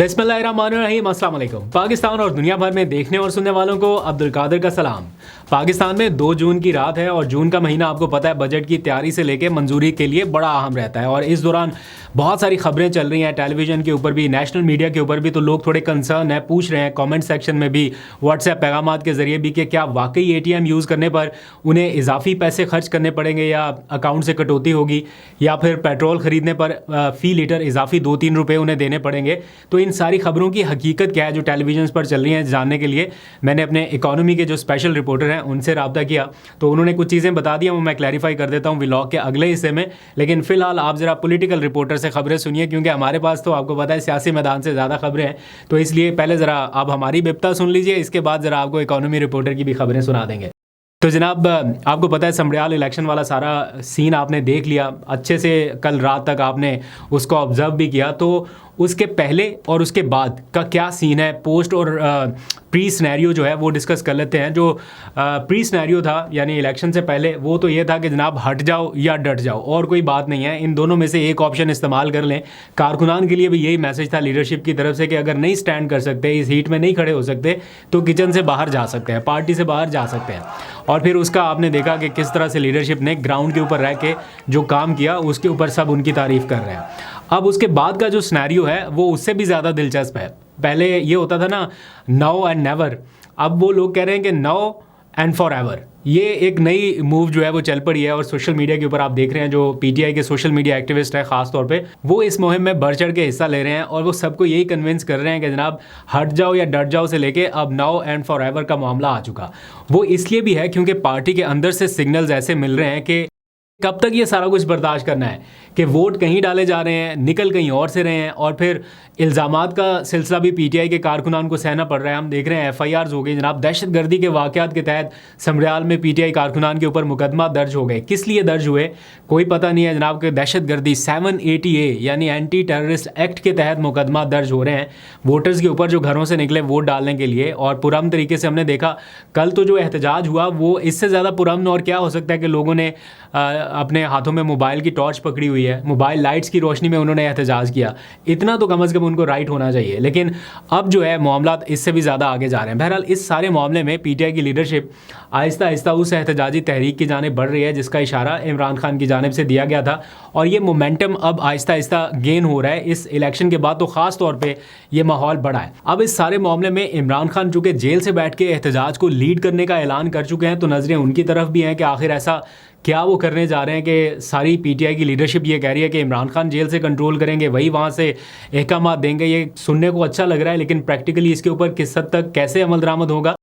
बिस्मिल्लाहिर्रहमानिर्रहीम, अस्सलाम वालेकुम। पाकिस्तान और दुनिया भर में देखने और सुनने वालों को अब्दुल कादिर का सलाम। पाकिस्तान में 2 जून की रात है और जून का महीना आपको पता है बजट की तैयारी से लेके मंजूरी के लिए बड़ा अहम रहता है और इस दौरान बहुत सारी खबरें चल रही हैं टेलीविज़न के ऊपर भी, नेशनल मीडिया के ऊपर भी। तो लोग थोड़े कंसर्न है, पूछ रहे हैं कमेंट सेक्शन में भी, व्हाट्सएप पैगामात के ज़रिए भी कि क्या वाकई ATM यूज़ करने पर उन्हें इजाफी पैसे खर्च करने पड़ेंगे या अकाउंट से कटौती होगी या फिर पेट्रोल ख़रीदने पर फ़ी लीटर इजाफी 2-3 रुपये उन्हें देने पड़ेंगे। तो इन सारी खबरों की हकीकत क्या है जो टेलीविजन पर चल रही हैं, जानने के लिए मैंने अपने इकोनॉमी के जो स्पेशल रिपोर्टर हैं उनसे रब्ता किया। तो उन्होंने कुछ चीज़ें बता दी हैं, वो मैं क्लैरिफाई कर देता हूँ व्लॉग के अगले हिस्से में। लेकिन फ़िलहाल आप ज़रा पॉलिटिकल रिपोर्टर से खबरें सुनिए, क्योंकि हमारे पास तो आपको पता है सियासी मैदान से ज़्यादा खबरें हैं। तो इसलिए पहले ज़रा आप हमारी बिप्ता सुन लीजिए, इसके बाद ज़रा आपको इकोनॉमी रिपोर्टर की भी खबरें सुना देंगे। तो जनाब, आपको पता है समड़ियाल इलेक्शन वाला सारा सीन आपने देख लिया अच्छे से, कल रात तक आपने उसको ऑब्ज़र्व भी किया। तो उसके पहले और उसके बाद का क्या सीन है, पोस्ट और प्री सिनेरियो जो है वो डिस्कस कर लेते हैं। जो प्री सिनेरियो था यानी इलेक्शन से पहले, वो तो ये था कि जनाब हट जाओ या डट जाओ, और कोई बात नहीं है, इन दोनों में से एक ऑप्शन इस्तेमाल कर लें। कारकुनान के लिए भी यही मैसेज था लीडरशिप की तरफ से कि अगर नहीं स्टैंड कर सकते, इस हीट में नहीं खड़े हो सकते, तो किचन से बाहर जा सकते हैं, पार्टी से बाहर जा सकते हैं। और फिर उसका आपने देखा कि किस तरह से लीडरशिप ने ग्राउंड के ऊपर रह के जो काम किया उसके ऊपर सब उनकी तारीफ़ कर रहे हैं। अब उसके बाद का जो सिनेरियो है वो उससे भी ज़्यादा दिलचस्प है। पहले ये होता था ना, नाउ एंड नेवर, अब वो लोग कह रहे हैं कि नाउ एंड फॉर एवर। ये एक नई मूव जो है वो चल पड़ी है और सोशल मीडिया के ऊपर आप देख रहे हैं जो PTI के सोशल मीडिया एक्टिविस्ट हैं ख़ास तौर पे, वो इस मुहिम में बढ़ चढ़ के हिस्सा ले रहे हैं और वो सबको यही कन्विंस कर रहे हैं कि जनाब हट जाओ या डट जाओ से लेके अब नाउ एंड फॉर एवर का मामला आ चुका। वो इसलिए भी है क्योंकि पार्टी के अंदर से सिग्नल्स ऐसे मिल रहे हैं कि कब तक ये सारा कुछ बर्दाश्त करना है कि वोट कहीं डाले जा रहे हैं, निकल कहीं और से रहे हैं, और फिर इल्ज़ामात का सिलसिला भी PTI के कारकुनान को सहना पड़ रहा है। हम देख रहे हैं FIRs हो गई जनाब, दहशतगर्दी के वाक़यात के तहत समड़ियाल में PTI कारकुनान के ऊपर मुकदमा दर्ज हो गए। किस लिए दर्ज हुए कोई पता नहीं है जनाब, कि दहशतगर्दी 780A यानी एंटी टेररिस्ट एक्ट के तहत मुकदमा दर्ज हो रहे हैं वोटर्स के ऊपर जो घरों से निकले वोट डालने के लिए। और पुरअमन तरीके से हमने देखा कल तो जो एहतजाज हुआ वो इससे ज़्यादा पुरअमन और क्या हो सकता है कि लोगों ने अपने हाथों में मोबाइल की टॉर्च पकड़ी हुई है, मोबाइल लाइट्स की रोशनी में उन्होंने एहतजाज किया। इतना तो कम से कम उनको राइट होना चाहिए। लेकिन अब जो है मामला इससे भी ज़्यादा आगे जा रहे हैं। बहरहाल इस सारे मामले में PTI की लीडरशिप आहिस्ता आहिस्ता उस एहतजाजी तहरीक की जानिब बढ़ रही है जिसका इशारा इमरान खान की जानिब से दिया गया था, और ये मोमेंटम अब आहिस्ता आहिस्ता गेन हो रहा है। इस इलेक्शन के बाद तो ख़ास तौर पर यह माहौल बढ़ा है। अब इस सारे मामले में इमरान खान चूँकि जेल से बैठ के एहतजाज को लीड करने का ऐलान कर चुके हैं, तो नज़रें उनकी तरफ भी हैं कि आखिर ऐसा क्या वो करने जा रहे हैं कि सारी PTI की लीडरशिप ये कह रही है कि इमरान खान जेल से कंट्रोल करेंगे, वही वहाँ से अहकामात देंगे। ये सुनने को अच्छा लग रहा है, लेकिन प्रैक्टिकली इसके ऊपर किस हद तक कैसे अमल दरामद होगा,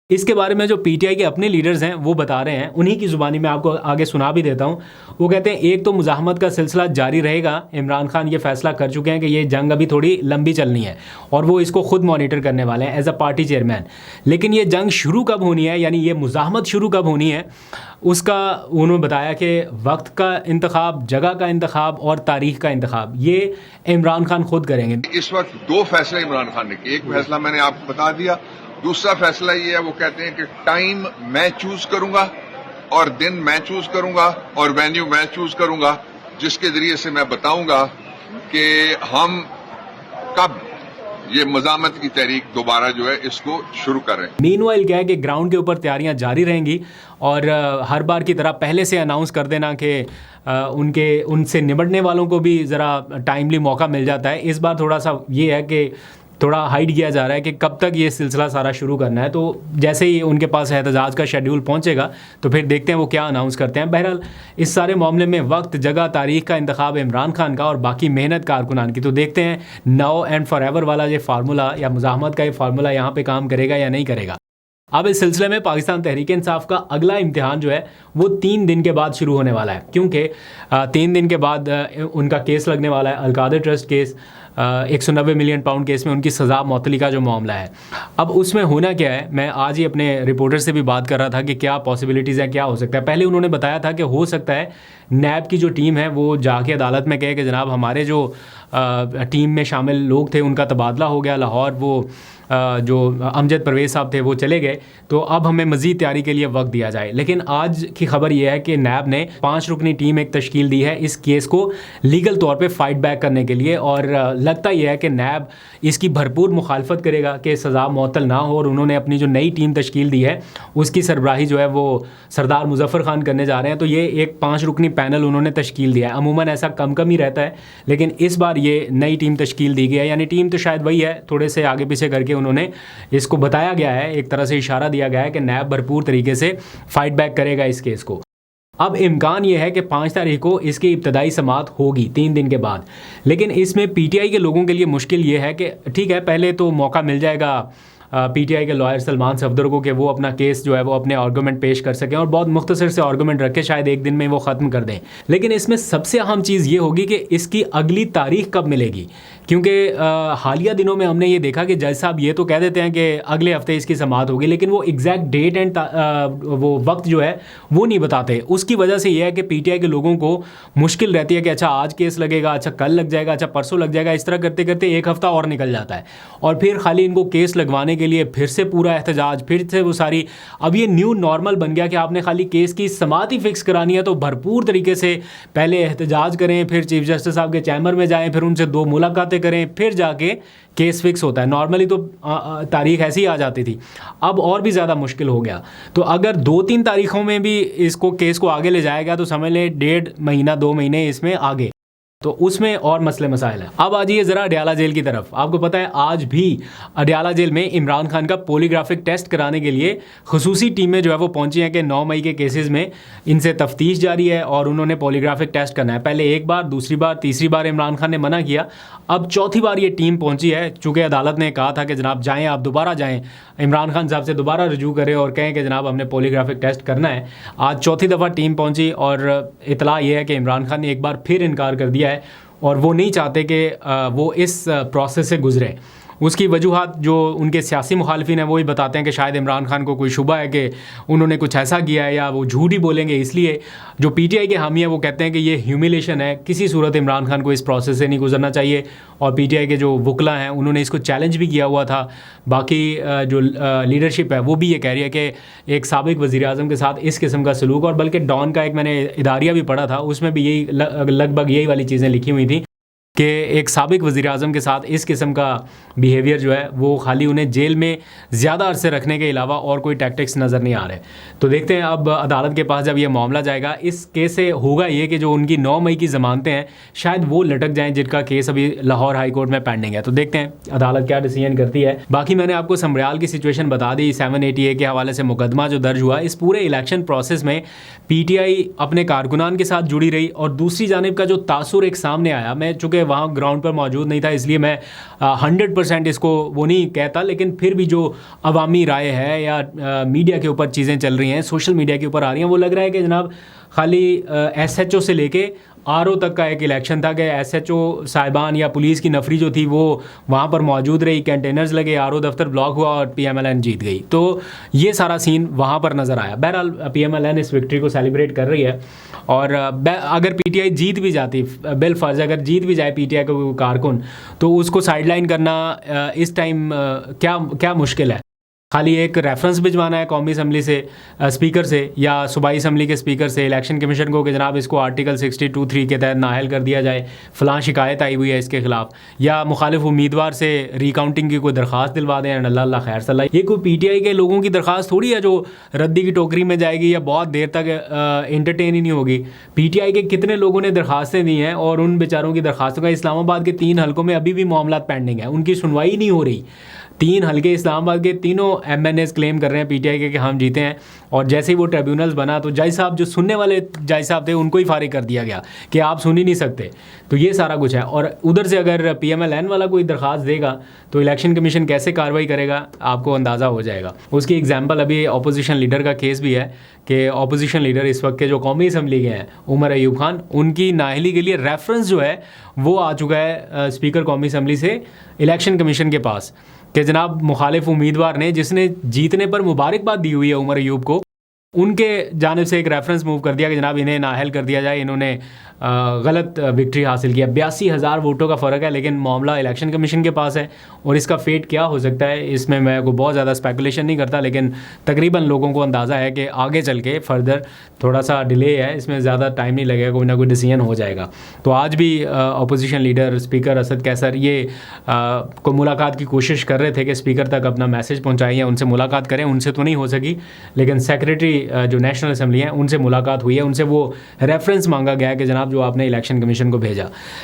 इसके बारे में जो PTI के अपने लीडर्स हैं वो बता रहे हैं। उन्हीं की ज़ुबानी में आपको आगे सुना भी देता हूँ। वो कहते हैं एक तो मुज़ाहमत का सिलसिला जारी रहेगा। इमरान खान ये फैसला कर चुके हैं कि ये जंग अभी थोड़ी लंबी चलनी है और वो इसको खुद मॉनिटर करने वाले हैं एज अ पार्टी चेयरमैन। लेकिन ये जंग शुरू कब होनी है, यानी ये मुज़ाहमत शुरू कब होनी है, उसका उन्होंने बताया कि वक्त का इंतखाब, जगह का इंतखाब और तारीख का इंतखाब ये इमरान खान खुद करेंगे। इस वक्त 2 फैसले इमरान खान ने किए। एक फैसला मैंने आपको बता दिया, दूसरा फैसला ये है, वो कहते हैं कि टाइम मैं चूज करूंगा और दिन मैं चूज करूंगा और वेन्यू मैं चूज करूंगा, जिसके जरिए से मैं बताऊंगा कि हम कब ये मज़ामत की तहरीक दोबारा जो है इसको शुरू कर रहे हैं। मीनवाइल क्या है कि ग्राउंड के ऊपर तैयारियां जारी रहेंगी और हर बार की तरह पहले से अनाउंस कर देना कि उनसे निपटने वालों को भी ज़रा टाइमली मौका मिल जाता है। इस बार थोड़ा सा ये है कि थोड़ा हाइड किया जा रहा है कि कब तक ये सिलसिला सारा शुरू करना है। तो जैसे ही उनके पास एहतजाज का शेड्यूल पहुंचेगा तो फिर देखते हैं वो क्या अनाउंस करते हैं। बहरहाल इस सारे मामले में वक्त, जगह, तारीख का इंतखाब इमरान खान का और बाकी मेहनत कारकुनान की। तो देखते हैं नाउ एंड फॉर एवर वाला ये फार्मूला या मुज़ाहमत का ये फार्मूला यहाँ पे काम करेगा या नहीं करेगा। अब इस सिलसिले में पाकिस्तान तहरीक इंसाफ का अगला इम्तिहान जो है वो 3 दिन के बाद शुरू होने वाला है, क्योंकि 3 दिन के बाद उनका केस लगने वाला है, Al-Qadir trust case. 190 million pound case में उनकी सज़ा मौतली का जो मामला है। अब उसमें होना क्या है, मैं आज ही अपने रिपोर्टर से भी बात कर रहा था कि क्या पॉसिबिलिटीज़ हैं, क्या हो सकता है। पहले उन्होंने बताया था कि हो सकता है नैब की जो टीम है वो जाके अदालत में कहे कि जनाब हमारे जो टीम में शामिल लोग थे उनका तबादला हो गया लाहौर, वो जो अमजद परवेज़ साहब थे वो चले गए, तो अब हमें मज़ीद तैयारी के लिए वक्त दिया जाए। लेकिन आज की खबर यह है कि नैब ने 5 रुकनी टीम एक तश्कील दी है इस केस को लीगल तौर पे फ़ाइट बैक करने के लिए, और लगता यह है कि नैब इसकी भरपूर मुखालफत करेगा कि सज़ा मुअत्तल ना हो, और उन्होंने अपनी जो नई टीम तश्कील दी है उसकी सरबराही जो है वो सरदार मुजफ्फर खान करने जा रहे हैं। तो ये एक 5 रुकनी पैनल उन्होंने तश्कील दिया है। अमूमन ऐसा कम कम ही रहता है, लेकिन इस बार ये नई टीम तश्कील दी गई है, यानी टीम तो शायद वही है, थोड़े से आगे पीछे करके उन्होंने इसको बताया गया है, एक तरह से इशारा दिया गया है कि नैब भरपूर तरीके से फाइट बैक करेगा इस केस को। अब इम्कान ये है कि 5 तारीख को इसकी इब्तदाई समाअत होगी 3 दिन के बाद, लेकिन इसमें पीटीआई के लोगों के लिए मुश्किल ये है कि ठीक है, पहले तो मौका मिल जाएगा पीटीआई के लॉयर सलमान सफदर को कि वो अपना केस जो है वो अपने आर्गूमेंट पेश कर सकें, और बहुत मुख्तसर से आर्गूमेंट रख के शायद एक दिन में वो ख़त्म कर दें। लेकिन इसमें सबसे अहम चीज़ ये होगी कि इसकी अगली तारीख कब मिलेगी, क्योंकि हालिया दिनों में हमने ये देखा कि जज साहब ये तो कह देते हैं कि अगले हफ्ते इसकी समाअत होगी, लेकिन वो एग्जैक्ट डेट एंड वो वक्त जो है वो नहीं बताते। उसकी वजह से ये है कि पीटीआई के लोगों को मुश्किल रहती है कि अच्छा आज केस लगेगा, अच्छा कल लग जाएगा, अच्छा परसों लग जाएगा, इस तरह करते करते एक हफ़्ता और निकल जाता है, और फिर खाली इनको केस लगवाने के लिए फिर से पूरा एहतजाज, फिर से वो सारी, अब ये न्यू नॉर्मल बन गया कि आपने खाली केस की समाअत ही फिक्स करानी है तो भरपूर तरीके से पहले एहतजाज करें, फिर चीफ जस्टिस साहब के चैम्बर में जाएं, फिर उनसे 2 मुलाकातें करें, फिर जाके केस फिक्स होता है। नॉर्मली तो तारीख ऐसी ही आ जाती थी, अब और भी ज़्यादा मुश्किल हो गया। तो अगर 2-3 तारीखों में भी इसको केस को आगे ले जाएगा तो समझ लें 1.5 महीना 2 महीने इसमें आगे, तो उसमें और मसले मसाइल हैं। अब आ जाइए ज़रा अडयाला जेल की तरफ। आपको पता है आज भी अडयाला जेल में इमरान खान का पॉलीग्राफिक टेस्ट कराने के लिए खुसूसी टीमें जो है वो पहुंची हैं कि 9 मई के केसेस में इनसे तफ्तीश जारी है और उन्होंने पॉलीग्राफिक टेस्ट करना है। पहले एक बार, दूसरी बार, तीसरी बार इमरान खान ने मना किया, अब चौथी बार ये टीम पहुंची है। चूँकि अदालत ने कहा था कि जनाब जाएँ, आप दोबारा जाएँ, इमरान खान साहब से दोबारा रजू करें और कहें कि जनाब हमने पॉलीग्राफिक टेस्ट करना है। आज चौथी दफ़ा टीम पहुंची और इतला ये है कि इमरान खान ने एक बार फिर इनकार कर दिया है और वो नहीं चाहते कि वो इस प्रोसेस से गुजरे। उसकी वजूहात जो उनके सियासी मुखालिफिन हैं वो ही बताते हैं कि शायद इमरान खान को कोई शुबा है कि उन्होंने कुछ ऐसा किया है या वो झूठ ही बोलेंगे, इसलिए जो पीटीआई के हामी हैं वो कहते हैं कि ये ह्यूमिलेशन है, किसी सूरत इमरान खान को इस प्रोसेस से नहीं गुजरना चाहिए। और पीटीआई के जो वकला हैं उन्होंने इसको चैलेंज भी किया हुआ था। बाकी जो लीडरशिप है वो भी ये कह रही है कि एक साबिक वज़ीर आज़म के साथ इस किस्म का सलूक, और बल्कि डॉन का एक मैंने इदारिया भी पढ़ा था, उसमें भी यही लगभग यही वाली चीज़ें लिखी हुई थी कि एक साबिक वज़ीर आज़म के साथ इस किस्म का बिहेवियर जो है वो खाली उन्हें जेल में ज़्यादा अरसे रखने के अलावा और कोई टैक्टिक्स नज़र नहीं आ रहे। तो देखते हैं अब अदालत के पास जब ये मामला जाएगा, इस केस से होगा ये कि जो उनकी 9 मई की ज़मानतें हैं शायद वो लटक जाएँ, जिनका केस अभी लाहौर हाई कोर्ट में पेंडिंग है। तो देखते हैं अदालत क्या डिसीजन करती है। बाकी मैंने आपको समरियाल की सिचुएशन बता दी, 780A के हवाले से मुकदमा जो दर्ज हुआ, इस पूरे इलेक्शन प्रोसेस में पीटीआई अपने कारकुनान के साथ जुड़ी रही, और दूसरी जानिब का जो तासुर एक सामने आया, मैं चूँकि वहाँ ग्राउंड पर मौजूद नहीं था इसलिए मैं 100% इसको वो नहीं कहता, लेकिन फिर भी जो अवामी राय है या मीडिया के ऊपर चीज़ें चल रही हैं, सोशल मीडिया के ऊपर आ रही हैं, वो लग रहा है कि जनाब खाली SHO से लेके RO तक का एक इलेक्शन था कि SHO साहिबान या पुलिस की नफरी जो थी वो वहाँ पर मौजूद रही, कंटेनर्स लगे, RO दफ्तर ब्लॉक हुआ और PMLN जीत गई। तो ये सारा सीन वहाँ पर नज़र आया। बहरहाल PMLN इस विक्ट्री को सेलिब्रेट कर रही है, और अगर PTI जीत भी जाती, बिल फर्ज अगर जीत भी जाए PTI को कारकुन, तो उसको साइडलाइन करना इस टाइम क्या मुश्किल है। खाली एक रेफरेंस भिजवाना है कौमी असम्बली से स्पीकर से या सूबाई असम्बली के स्पीकर से इलेक्शन कमीशन को कि जनाब इसको आर्टिकल 62(3) के तहत नाअहल कर दिया जाए, फ़लाँ शिकायत आई हुई है इसके ख़िलाफ़, या मुखालिफ उम्मीदवार से रिकाउंटिंग की कोई दरख्वास्त दिलवा दें, अल्लाह खैर सल्ला। ये कोई PTI के लोगों की दरख्वास्त थोड़ी है जो रद्दी की टोकरी में जाएगी या बहुत देर तक एंटरटेन ही नहीं होगी। PTI के कितने लोगों ने दरख्वास्तें दी हैं और उन बेचारों की दरख्वास्तों का इस्लामाबाद के 3 हलकों में अभी भी मामला पेंडिंग है, उनकी सुनवाई नहीं हो रही। 3 हलके इस्लामाबाद के तीनों MNAs क्लेम कर रहे हैं PTI के कि हम जीते हैं, और जैसे ही वो ट्रिब्यूनल्स बना तो जज साहब जो सुनने वाले जज साहब थे उनको ही फारिग कर दिया गया कि आप सुन ही नहीं सकते। तो ये सारा कुछ है, और उधर से अगर PMLN वाला कोई दरख्वास्त देगा तो इलेक्शन कमीशन कैसे कार्रवाई करेगा आपको अंदाज़ा हो जाएगा। उसकी एग्जाम्पल अभी अपोजिशन लीडर का केस भी है कि अपोजिशन लीडर इस वक्त के जो कौमी असम्बली के हैं उमर अयूब खान, उनकी नाअहली के लिए रेफरेंस जो है वो आ चुका है स्पीकर कौमी असम्बली से इलेक्शन कमीशन के पास कि जनाब मुखालिफ उम्मीदवार ने, जिसने जीतने पर मुबारकबाद दी हुई है उमर अयूब को, उनके जानिब से एक रेफरेंस मूव कर दिया कि जनाब इन्हें नाअहल कर दिया जाए, इन्होंने गलत विक्ट्री हासिल किया। 82,000 वोटों का फ़र्क है, लेकिन मामला इलेक्शन कमीशन के पास है और इसका फेट क्या हो सकता है इसमें मैं को बहुत ज़्यादा स्पेकुलेशन नहीं करता, लेकिन तकरीबन लोगों को अंदाज़ा है कि आगे चल के फर्दर थोड़ा सा डिले है, इसमें ज़्यादा टाइम नहीं लगेगा, कोई ना कोई डिसीजन हो जाएगा। तो आज भी opposition leader speaker Asad Qaiser ये को मुलाकात की कोशिश कर रहे थे कि स्पीकर तक अपना मैसेज पहुँचाएँ या उनसे मुलाकात करें, उनसे तो नहीं हो सकी, लेकिन सेक्रेटरी जो नेशनल असम्बली है उनसे मुलाकात हुई है, उनसे वो रेफरेंस मांगा गया है कि जनाब जो आपने इलेक्शन कमीशन को भेजा।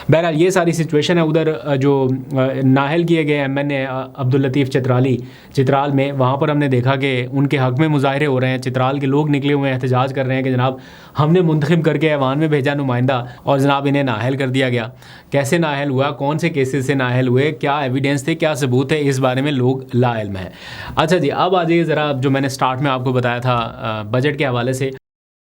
बहरहाल ये सारी सिचुएशन है। उधर जो नाअहल किए गए MNA अब्दुल लतीफ़ चित्राल में, वहाँ पर हमने देखा कि उनके हक़ में मुजाहरे हो रहे हैं, चित्राल के लोग निकले हुए हैं, एहतजाज कर रहे हैं कि जनाब हमने मुंतखब करके ऐवान में भेजा नुमाइंदा और जनाब इन्हें नाअहल कर दिया गया। कैसे नाअहल हुआ, कौन से केसेस से नाअहल हुए, क्या एविडेंस थे, क्या सबूत है, इस बारे में लोग लाइल्म हैं। अच्छा जी, अब आ जाइए ज़रा जो मैंने स्टार्ट में आपको बताया था बजट के हवाले से।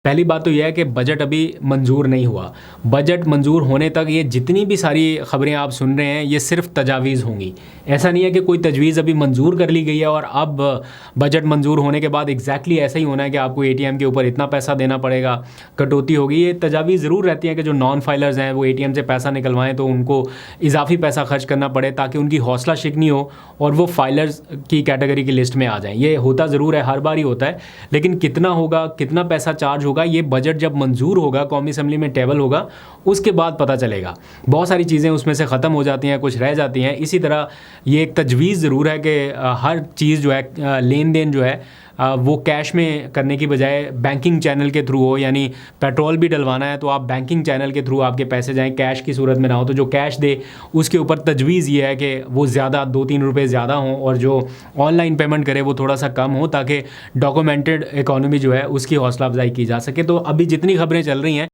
पहली बात तो यह है कि बजट अभी मंजूर नहीं हुआ। बजट मंजूर होने तक ये जितनी भी सारी ख़बरें आप सुन रहे हैं ये सिर्फ तजावीज़ होंगी। ऐसा नहीं है कि कोई तजवीज़ अभी मंजूर कर ली गई है और अब बजट मंजूर होने के बाद एग्जैक्टली ऐसा ही होना है कि आपको ATM के ऊपर इतना पैसा देना पड़ेगा, कटौती होगी। ये तजावीज़ ज़रूर रहती हैं कि जो नॉन फाइलर्स हैं वो ATM से पैसा निकलवाएं तो उनको इजाफी पैसा खर्च करना पड़े ताकि उनकी हौसला शिकनी हो और वो फाइलर्स की कैटेगरी की लिस्ट में आ जाएँ। ये होता ज़रूर है, हर बार ही होता है, लेकिन कितना होगा, कितना पैसा चार्ज होगा, ये बजट जब मंजूर होगा, कौमी असम्बली में टेबल होगा, उसके बाद पता चलेगा। बहुत सारी चीज़ें उसमें से ख़त्म हो जाती हैं, कुछ रह जाती हैं। इसी तरह ये एक तजवीज़ ज़रूर है कि हर चीज़ जो है, लेन देन जो है वो कैश में करने की बजाय बैंकिंग चैनल के थ्रू हो, यानी पेट्रोल भी डलवाना है तो आप बैंकिंग चैनल के थ्रू आपके पैसे जाएं, कैश की सूरत में ना हो। तो जो कैश दे उसके ऊपर तजवीज़ ये है कि वो ज़्यादा 2-3 रुपये ज़्यादा हों और जो ऑनलाइन पेमेंट करे वो थोड़ा सा कम हो, ताकि डॉक्यूमेंटेड इकॉनमी जो है उसकी हौसला अफजाई की जा सके। तो अभी जितनी खबरें चल रही हैं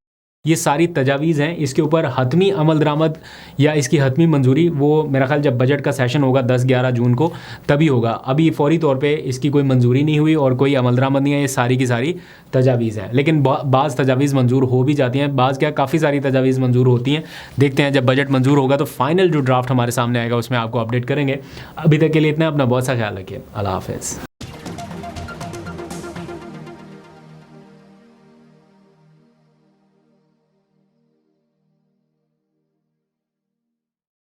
ये सारी तजावीज़ हैं। इसके ऊपर हतमी अमल दरामद या इसकी हतमी मंजूरी वो मेरा ख्याल जब बजट का सेशन होगा 10-11 जून को तभी होगा। अभी फ़ौरी तौर पे इसकी कोई मंजूरी नहीं हुई और कोई अमल दरामद नहीं है, ये सारी की सारी तजावीज़ हैं। लेकिन बाज़ तजावीज़ मंजूर हो भी जाती हैं, बाज़ क्या काफ़ी सारी तजावीज़ मंजूर होती हैं। देखते हैं जब बजट मंजूर होगा तो फाइनल जो ड्राफ्ट हमारे सामने आएगा उसमें आपको अपडेट करेंगे। अभी तक के लिए इतना, अपना बहुत सा ख्याल रखिए। अल्लाह हाफ़िज़।